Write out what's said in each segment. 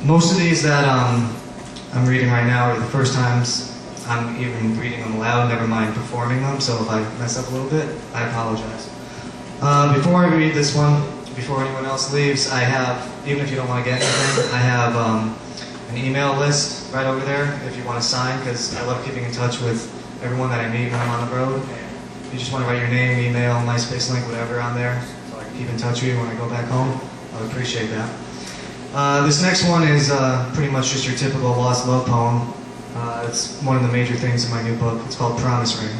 Most of these that I'm reading right now are the first times I'm even reading them aloud, never mind performing them, so if I mess up a little bit, I apologize. Before I read this one, before anyone else leaves, I have, even if you don't want to get anything, I have an email list right over there if you want to sign, because I love keeping in touch with everyone that I meet when I'm on the road. If you just want to write your name, email, MySpace link, whatever on there, so I can keep in touch with you when I go back home, I would appreciate that. This next one is pretty much just your typical lost love poem. It's one of the major things in my new book. It's called Promise Ring.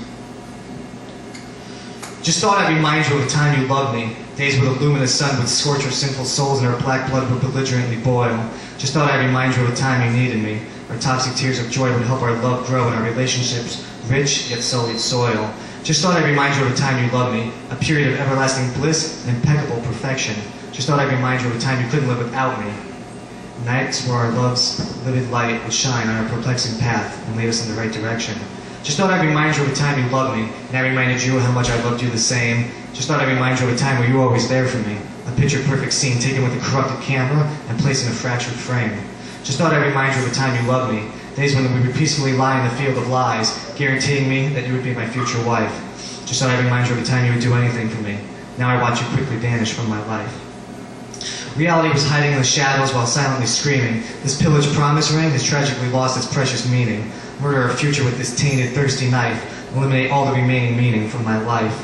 Just thought I'd remind you of the time you loved me, days where the luminous sun would scorch our sinful souls and our black blood would belligerently boil. Just thought I'd remind you of the time you needed me. Our toxic tears of joy would help our love grow and our relationships rich yet sullied soil. Just thought I'd remind you of the time you loved me, a period of everlasting bliss and impeccable perfection. Just thought I'd remind you of the time you couldn't live without me. Nights where our love's livid light would shine on our perplexing path and lead us in the right direction. Just thought I'd remind you of the time you loved me, and I reminded you of how much I loved you the same. Just thought I'd remind you of a time where you were always there for me, a picture-perfect scene taken with a corrupted camera and placed in a fractured frame. Just thought I'd remind you of the time you loved me, days when we would peacefully lie in the field of lies, guaranteeing me that you would be my future wife. Just thought I'd remind you of the time you would do anything for me. Now I watch you quickly vanish from my life. Reality was hiding in the shadows while silently screaming. This pillaged promise ring has tragically lost its precious meaning. Murder our future with this tainted, thirsty knife. Eliminate all the remaining meaning from my life.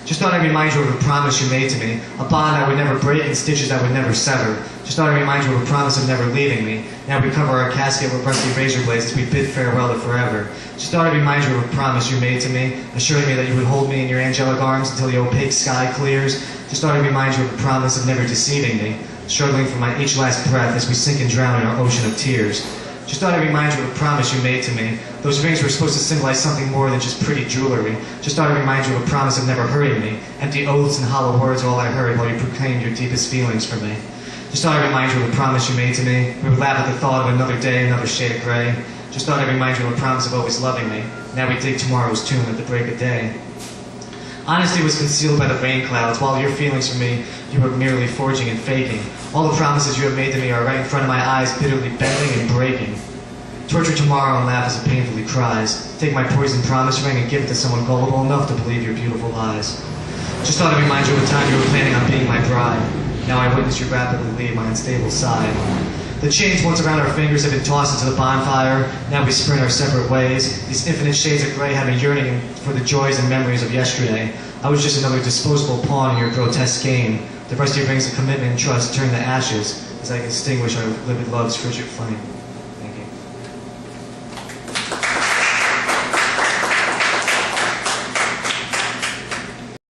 Just thought I'd remind you of a promise you made to me, a bond I would never break and stitches I would never sever. Just thought I'd remind you of a promise of never leaving me. Now we cover our casket with rusty razor blades as we bid farewell to forever. Just thought I'd remind you of a promise you made to me, assuring me that you would hold me in your angelic arms until the opaque sky clears. Just thought I'd remind you of a promise of never deceiving me, struggling for my each last breath as we sink and drown in our ocean of tears. Just thought I'd remind you of a promise you made to me. Those rings were supposed to symbolize something more than just pretty jewelry. Just thought I'd remind you of a promise of never hurting me. Empty oaths and hollow words are all I heard while you proclaimed your deepest feelings for me. Just thought I'd remind you of a promise you made to me. We would laugh at the thought of another day, another shade of gray. Just thought I'd remind you of a promise of always loving me. Now we dig tomorrow's tomb at the break of day. Honesty was concealed by the rain clouds, while your feelings for me you were merely forging and faking. All the promises you have made to me are right in front of my eyes, bitterly bending and breaking. Torture tomorrow and laugh as it painfully cries. Take my poisoned promise ring and give it to someone gullible enough to believe your beautiful lies. Just thought I'd remind you of the time you were planning on being my bride. Now I witness you rapidly leave my unstable side. The chains once around our fingers have been tossed into the bonfire. Now we sprint our separate ways. These infinite shades of gray have me yearning for the joys and memories of yesterday. I was just another disposable pawn in your grotesque game. The rusty rings of commitment and trust turn to ashes as I extinguish our livid love's frigid flame.